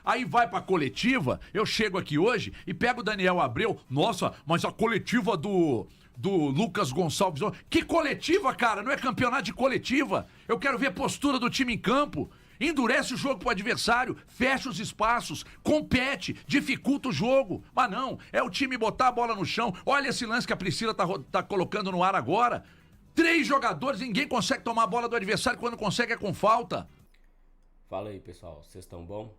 Aí vai pra coletiva, eu chego aqui hoje e pego o Daniel Abreu. Nossa, mas a coletiva do Lucas Gonçalves. Que coletiva, cara? Não é campeonato de coletiva. Eu quero ver a postura do time em campo. Endurece o jogo pro adversário, fecha os espaços, compete, dificulta o jogo. Mas não, é o time botar a bola no chão. Olha esse lance que a Priscila tá colocando no ar agora. 3 jogadores, ninguém consegue tomar a bola do adversário, quando consegue é com falta. Fala aí, pessoal, vocês estão bom?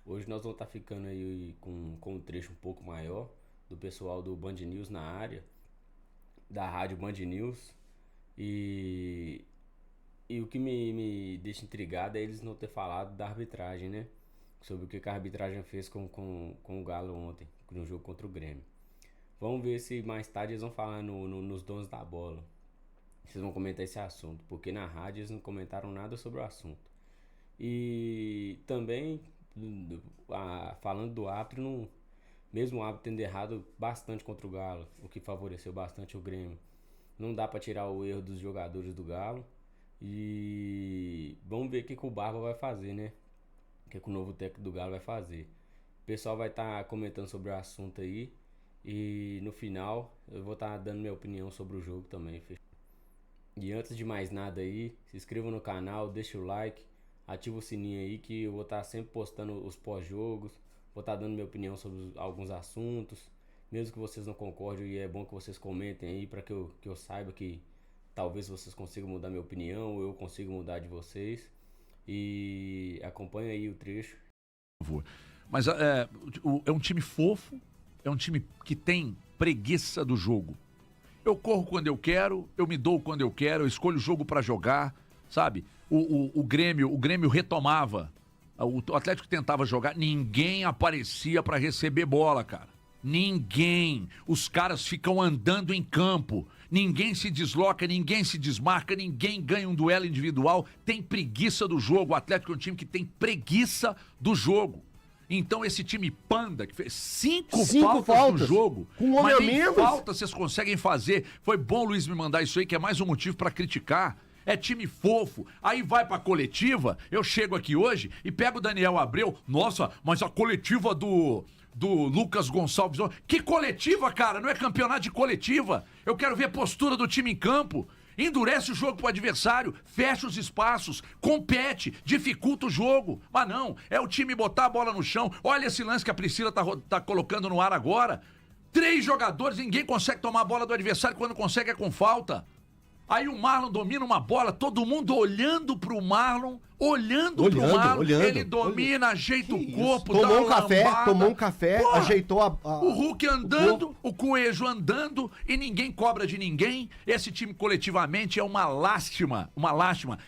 Hoje nós vamos estar ficando aí com um trecho um pouco maior do pessoal do Band News na área, da rádio Band News. E o que me deixa intrigado é eles não ter falado da arbitragem, né? Sobre o que a arbitragem fez com o Galo ontem, no jogo contra o Grêmio. Vamos ver se mais tarde eles vão falar nos donos da bola. Vocês vão comentar esse assunto, porque na rádio eles não comentaram nada sobre o assunto. E também, falando do árbitro, mesmo o árbitro tendo errado bastante contra o Galo, o que favoreceu bastante o Grêmio, não dá para tirar o erro dos jogadores do Galo. E vamos ver o que o Barba vai fazer, né? O que o novo técnico do Galo vai fazer. O pessoal vai estar comentando sobre o assunto aí. E no final eu vou estar dando minha opinião sobre o jogo também. E antes de mais nada aí, se inscreva no canal, deixa o like, ativa o sininho aí que eu vou estar sempre postando os pós-jogos. Vou estar dando minha opinião sobre alguns assuntos. Mesmo que vocês não concordem, e é bom que vocês comentem aí para que eu saiba que talvez vocês consigam mudar minha opinião, ou eu consiga mudar de vocês. E acompanha aí o trecho. Mas é um time fofo, é um time que tem preguiça do jogo. Eu corro quando eu quero, eu me dou quando eu quero, eu escolho o jogo pra jogar, sabe? O Grêmio retomava, o Atlético tentava jogar, ninguém aparecia pra receber bola, cara. Ninguém. Os caras ficam andando em campo. Ninguém se desloca, ninguém se desmarca, ninguém ganha um duelo individual. Tem preguiça do jogo. O Atlético é um time que tem preguiça do jogo. Então esse time panda, que fez 5 faltas no jogo, com um homem mas a nem menos. falta vocês conseguem fazer. Foi bom o Luiz me mandar isso aí, que é mais um motivo pra criticar. É time fofo. Aí vai pra coletiva, eu chego aqui hoje e pego o Daniel Abreu. Nossa, mas a coletiva do Lucas Gonçalves. Que coletiva, cara? Não é campeonato de coletiva. Eu quero ver a postura do time em campo. Endurece o jogo pro adversário, fecha os espaços, compete, dificulta o jogo. Mas não, é o time botar a bola no chão. Olha esse lance que a Priscila tá colocando no ar agora. 3 jogadores, ninguém consegue tomar a bola do adversário, quando consegue é com falta. Aí o Marlon domina uma bola, todo mundo olhando pro Marlon, olhando, ele domina, ajeita o corpo, tomou um café, porra, ajeitou o Hulk andando, o Coelho andando e ninguém cobra de ninguém. Esse time coletivamente é uma lástima,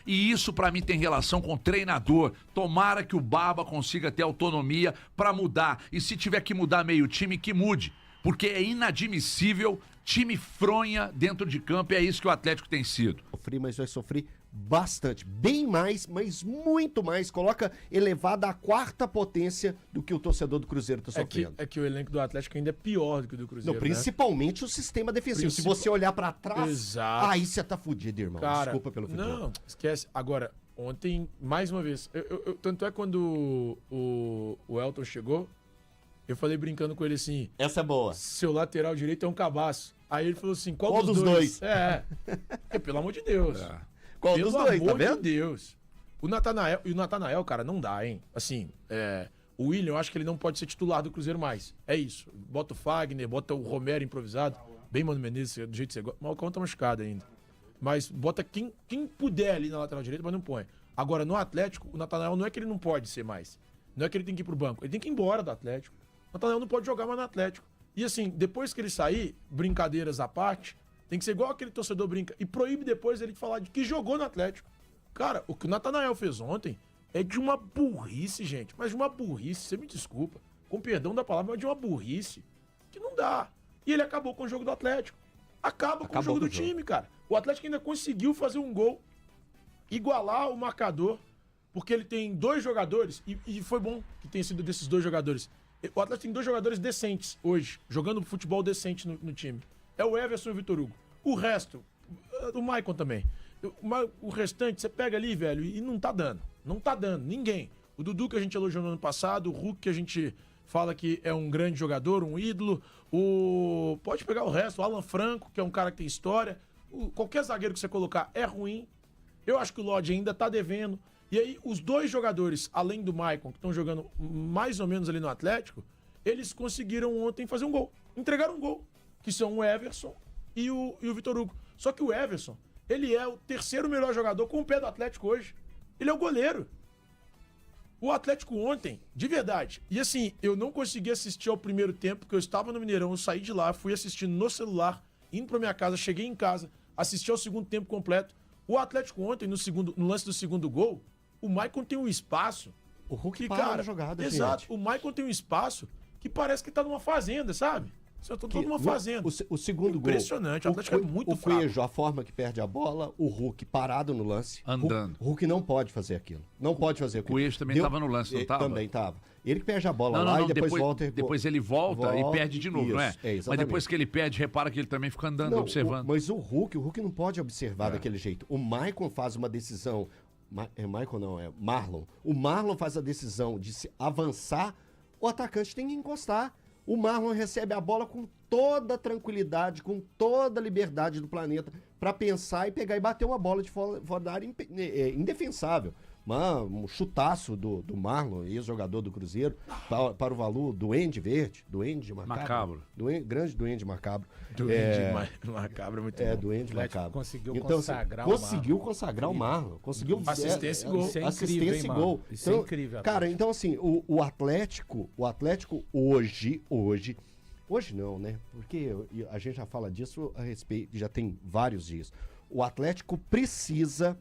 e isso pra mim tem relação com o treinador. Tomara que o Barba consiga ter autonomia pra mudar, e se tiver que mudar meio time, que mude. Porque é inadmissível time fronha dentro de campo, e é isso que o Atlético tem sido. Mas vai sofrer bastante, bem mais, mas muito mais. Coloca elevada à 4ª potência do que o torcedor do Cruzeiro está sofrendo. É que o elenco do Atlético ainda é pior do que o do Cruzeiro. Não, principalmente, né? O sistema defensivo. Se você olhar para trás, exato, aí você tá fudido, irmão. Cara, desculpa pelo futebol. Não, esquece. Agora, ontem, mais uma vez, tanto é quando o Elton chegou, eu falei brincando com ele assim... Essa é boa. Seu lateral direito é um cabaço. Aí ele falou assim, qual dos dois? Pelo amor de Deus. Qual dos dois, tá vendo? Pelo amor de Deus. O Natanael, cara, não dá, hein? Assim, o William, eu acho que ele não pode ser titular do Cruzeiro mais. É isso. Bota o Fagner, bota o Romero improvisado. Bem Mano Menezes, do jeito que você gosta. Mas o Cão tá machucado ainda. Mas bota quem puder ali na lateral direita, mas não põe. Agora, no Atlético, o Natanael não é que ele não pode ser mais. Não é que ele tem que ir pro banco. Ele tem que ir embora do Atlético. O Natanael não pode jogar mais no Atlético. E assim, depois que ele sair, brincadeiras à parte, tem que ser igual aquele torcedor brinca. E proíbe depois ele de falar de que jogou no Atlético. Cara, o que o Natanael fez ontem é de uma burrice, gente. Mas de uma burrice, você me desculpa. Com perdão da palavra, mas de uma burrice que não dá. E ele acabou com o jogo do Atlético. Acabou com o jogo do time, cara. O Atlético ainda conseguiu fazer um gol, igualar o marcador, porque ele tem 2 jogadores, e foi bom que tenha sido desses 2 jogadores. O Atlético tem 2 jogadores decentes hoje, jogando futebol decente no time. É o Everson e o Vitor Hugo. O resto, o Maicon também. O restante, você pega ali, velho, e não tá dando. Não tá dando, ninguém. O Dudu que a gente elogiou no ano passado, o Hulk que a gente fala que é um grande jogador, um ídolo. Pode pegar o resto, o Alan Franco, que é um cara que tem história. Qualquer zagueiro que você colocar é ruim. Eu acho que o Lodge ainda tá devendo. E aí, os dois jogadores, além do Maicon, que estão jogando mais ou menos ali no Atlético, eles conseguiram ontem fazer um gol. Entregaram um gol, que são o Everson e o Vitor Hugo. Só que o Everson, ele é o terceiro melhor jogador com o pé do Atlético hoje. Ele é o goleiro. O Atlético ontem, de verdade. E assim, eu não consegui assistir ao primeiro tempo, porque eu estava no Mineirão, eu saí de lá, fui assistindo no celular, indo pra minha casa, cheguei em casa, assisti ao segundo tempo completo. O Atlético ontem, no lance do segundo gol, o Maicon tem um espaço. O Hulk que, para cara, na jogada, exato. gente. O Maicon tem um espaço que parece que tá numa fazenda, sabe? Eu tô numa fazenda. O segundo gol. Impressionante, o Atlético é muito fraco. O Cuejo, a forma que perde a bola, o Hulk parado no lance. Andando. O Hulk não pode fazer aquilo. Não pode fazer aquilo. O Cuejo também estava no lance, não estava? Também estava. Ele que perde a bola lá e depois volta. Depois ele volta e perde de novo, isso, não é? Mas depois que ele perde, repara que ele também fica andando, observando. Mas o Hulk não pode observar daquele jeito. O Maicon faz uma decisão. Maicon não, é Marlon. O Marlon faz a decisão de se avançar, o atacante tem que encostar. O Marlon recebe a bola com toda a tranquilidade, com toda a liberdade do planeta para pensar e pegar e bater uma bola de fora da área indefensável. Um chutaço do Marlon, ex-jogador do Cruzeiro, para o valor do Duende Verde, Duende Macabro. Grande Duende Macabro. Duende Macabro é muito bom. Duende Macabro. Conseguiu consagrar o Marlon. Conseguiu assistência e gol. Isso é incrível, assistência e gol. Isso é incrível. Cara, então assim, o Atlético hoje não, né? Porque a gente já fala disso a respeito, já tem vários dias. O Atlético precisa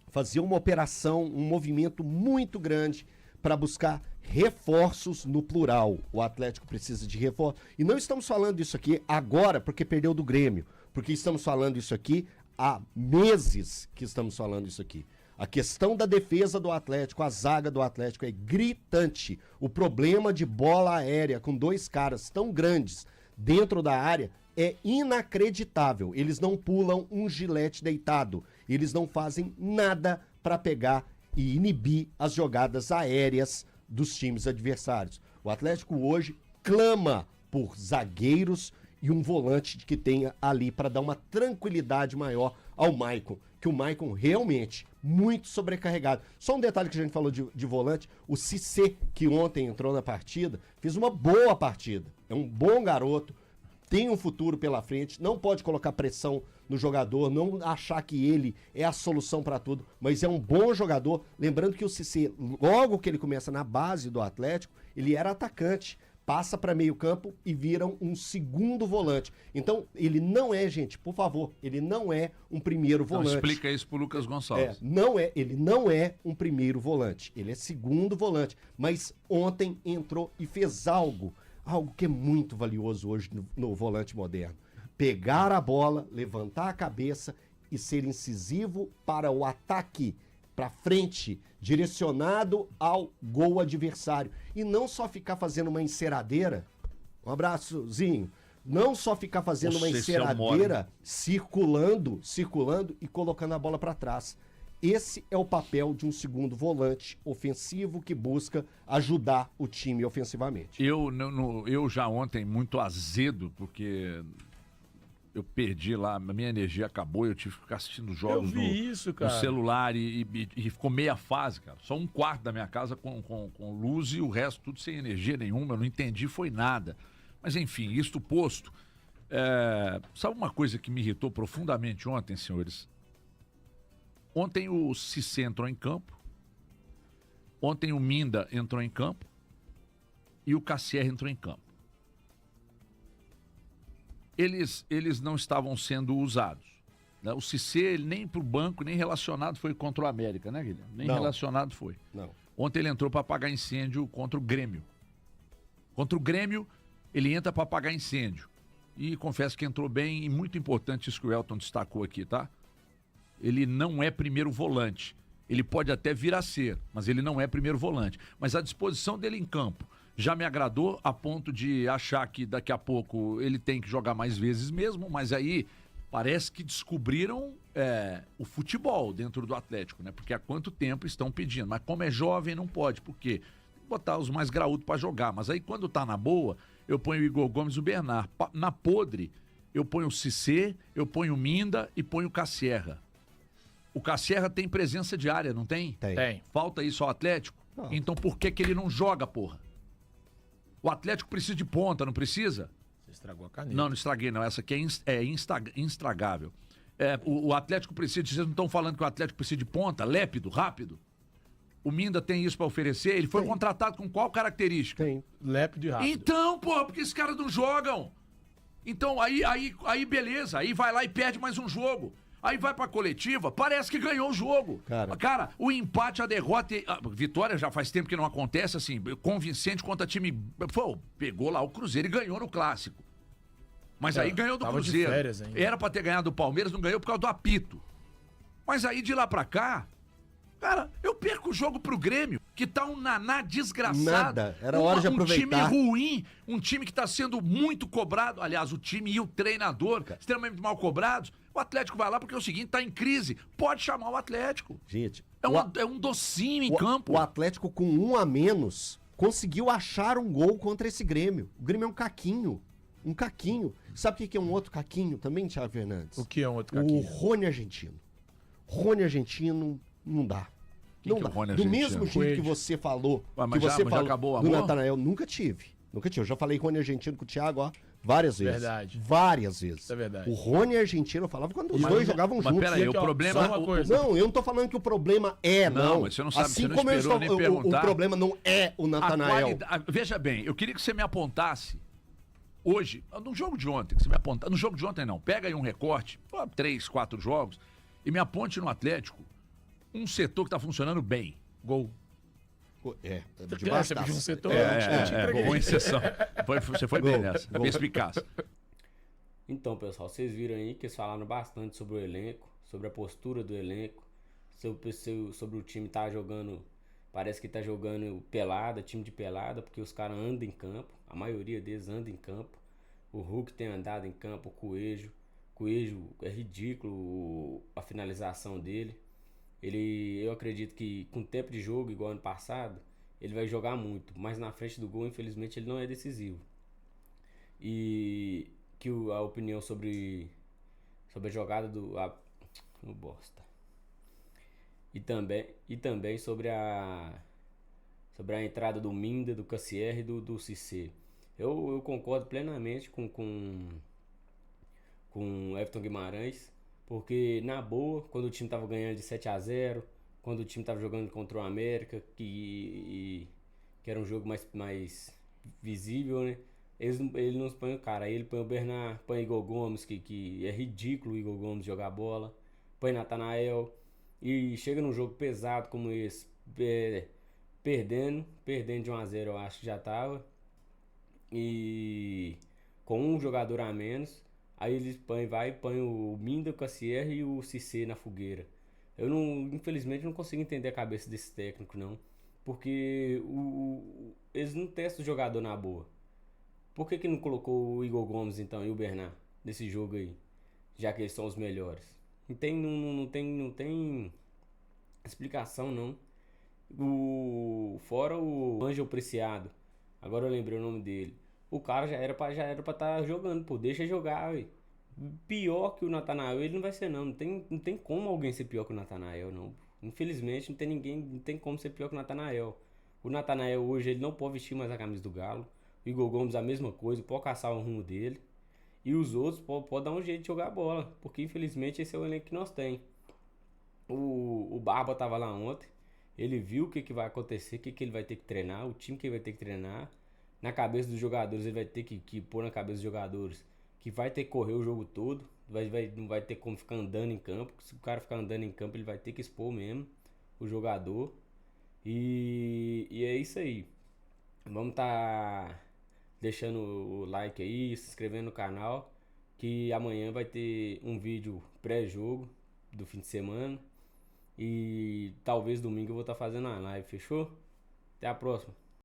fazer uma operação, um movimento muito grande para buscar reforços no plural. O Atlético precisa de reforço. E não estamos falando isso aqui agora porque perdeu do Grêmio, porque estamos falando isso aqui há meses que estamos falando isso aqui. A questão da defesa do Atlético, a zaga do Atlético é gritante. O problema de bola aérea com dois caras tão grandes dentro da área é inacreditável. Eles não pulam um gilete deitado. Eles não fazem nada para pegar e inibir as jogadas aéreas dos times adversários. O Atlético hoje clama por zagueiros e um volante que tenha ali para dar uma tranquilidade maior ao Maicon, que o Maicon realmente muito sobrecarregado. Só um detalhe que a gente falou de volante, o Cissé, que ontem entrou na partida, fez uma boa partida. É um bom garoto, tem um futuro pela frente, não pode colocar pressão no jogador, não achar que ele é a solução para tudo, mas é um bom jogador. Lembrando que o Cissé, logo que ele começa na base do Atlético, ele era atacante, passa para meio campo e vira um segundo volante. Então, ele não é, gente, por favor, ele não é um primeiro volante. Então, explica isso pro Lucas Gonçalves. Ele não é um primeiro volante, ele é segundo volante, mas ontem entrou e fez algo que é muito valioso hoje no volante moderno. Pegar a bola, levantar a cabeça e ser incisivo para o ataque, para frente, direcionado ao gol adversário. E não só ficar fazendo uma enceradeira, um abraçozinho, não só ficar fazendo uma enceradeira, circulando e colocando a bola para trás. Esse é o papel de um segundo volante ofensivo que busca ajudar o time ofensivamente. Eu já ontem muito azedo, porque eu perdi lá, a minha energia acabou, eu tive que ficar assistindo jogos no celular e ficou meia fase, cara. Só um quarto da minha casa com luz e o resto tudo sem energia nenhuma, eu não entendi, foi nada. Mas enfim, isto posto, sabe uma coisa que me irritou profundamente ontem, senhores? Ontem o Cissé entrou em campo, ontem o Minda entrou em campo e o Cassier entrou em campo. Eles não estavam sendo usados. Né? O Cissé ele nem para o banco, nem relacionado foi contra o América, né, Guilherme? Nem relacionado foi. Não. Ontem ele entrou para apagar incêndio contra o Grêmio. Contra o Grêmio, ele entra para apagar incêndio. E confesso que entrou bem, e muito importante isso que o Elton destacou aqui, tá? Ele não é primeiro volante. Ele pode até vir a ser, mas ele não é primeiro volante. Mas a disposição dele em campo já me agradou a ponto de achar que daqui a pouco ele tem que jogar mais vezes mesmo, mas aí parece que descobriram o futebol dentro do Atlético, né? Porque há quanto tempo estão pedindo. Mas como é jovem, não pode. Por quê? Tem que botar os mais graúdos pra jogar. Mas aí quando tá na boa, eu ponho o Igor Gomes e o Bernard. Na podre, eu ponho o Cissé, eu ponho o Minda e ponho o Cassierra. O Cassierra tem presença de área, não tem? Tem. Falta isso ao Atlético? Não. Então por que ele não joga, porra? O Atlético precisa de ponta, não precisa? Você estragou a caneta. Não estraguei, não. Essa aqui é instragável. O Atlético precisa. Vocês não estão falando que o Atlético precisa de ponta, lépido, rápido? O Minda tem isso pra oferecer? Ele foi Tem. contratado com qual característica? Tem. Lépido e rápido. Então, pô, porque esses caras não jogam. Então, aí beleza. Aí vai lá e perde mais um jogo. Aí vai pra coletiva, parece que ganhou o jogo. Cara, o empate, a derrota, a vitória já faz tempo que não acontece, assim, convincente contra time. Pô, pegou lá o Cruzeiro e ganhou no clássico. Mas aí ganhou do tava de Cruzeiro. férias ainda. Era pra ter ganhado do Palmeiras, não ganhou por causa do apito. Mas aí de lá pra cá, cara, eu perco o jogo pro Grêmio, que tá um naná desgraçado. Nada, era hora de aproveitar. Um time ruim, um time que tá sendo muito cobrado. Aliás, o time e o treinador, extremamente mal cobrados. O Atlético vai lá porque é o seguinte, tá em crise. Pode chamar o Atlético. Gente, É um docinho em campo. O Atlético com um a menos conseguiu achar um gol contra esse Grêmio. O Grêmio é um caquinho. Um caquinho. Sabe o que é um outro caquinho também, Thiago Fernandes? O que é um outro O caquinho? Rony argentino. Rony argentino não dá. Quem Não que é dá. o Rony Do argentino? mesmo jeito que Coelho. você falou, Ué, mas que já- você mas já falou acabou o do amor? Natanael, nunca tive. Nunca tive. Eu já falei Rony argentino com o Thiago, ó, várias vezes. Verdade. Várias vezes. Isso é verdade. O Rony argentino eu falava quando os Mas- dois jogavam mas juntos. peraí, E aqui, o ó, problema... só uma o- coisa. Não, eu não tô falando que o problema é, Não, não. mas você não sabe, Assim você não como eu esperou estou, nem perguntar. o problema não é o a Natanael. qualidade... Veja bem, eu queria que você me apontasse hoje, no jogo de ontem, que você me aponta, no jogo de ontem não, pega aí um recorte, 3, 4 jogos, e me aponte no Atlético um setor que tá funcionando bem. Gol. É, Você debaixo pediu um das- setor. Com exceção. Você foi bem nessa, perspicaz. Então, pessoal, vocês viram aí que eles falaram bastante sobre o elenco, sobre a postura do elenco, sobre o time tá jogando, parece que tá jogando pelada, time de pelada, porque os caras andam em campo, a maioria deles anda em campo. O Hulk tem andado em campo, o Coelho é ridículo a finalização dele. Eu acredito que com tempo de jogo, igual ano passado, ele vai jogar muito, mas na frente do gol, infelizmente, ele não é decisivo. E que a opinião sobre a jogada do bosta. E também sobre a entrada do Minda, do Cassier e do Cissé. Eu concordo plenamente com o Everton Guimarães, porque na boa, quando o time tava ganhando de 7-0, quando o time tava jogando contra o América, que era um jogo mais visível, né? Ele não põe o cara, aí ele põe o Bernard, põe o Igor Gomes, que é ridículo o Igor Gomes jogar bola, põe Natanael, e chega num jogo pesado como esse, perdendo de 1-0, eu acho que já tava, e com um jogador a menos, aí eles põe o Minda, o Cassier e o Cissé na fogueira. Eu infelizmente não consigo entender a cabeça desse técnico, não, porque eles não testam o jogador na boa. Por que não colocou o Igor Gomes, então, e o Bernard nesse jogo aí? Já que eles são os melhores. Não tem explicação, não. Fora o Ângelo Preciado. Agora eu lembrei o nome dele. O cara já era pra estar jogando, pô. Deixa jogar, ué. Pior que o Natanael, ele não vai ser, não. Não tem como alguém ser pior que o Natanael, não. Infelizmente, não tem como ser pior que o Natanael. O Natanael hoje, ele não pode vestir mais a camisa do Galo. O Igor Gomes a mesma coisa, pode caçar o rumo dele. E os outros pode dar um jeito de jogar bola, porque infelizmente esse é o elenco que nós tem. O Barba tava lá ontem, ele viu o que vai acontecer, o que ele vai ter que treinar, o time que ele vai ter que treinar. Na cabeça dos jogadores, ele vai ter que pôr na cabeça dos jogadores que vai ter que correr o jogo todo, não vai ter como ficar andando em campo. Se o cara ficar andando em campo, ele vai ter que expor mesmo o jogador. E é isso aí. Vamos deixando o like aí, se inscrevendo no canal, que amanhã vai ter um vídeo pré-jogo do fim de semana, e talvez domingo eu vou estar fazendo uma live, fechou? Até a próxima.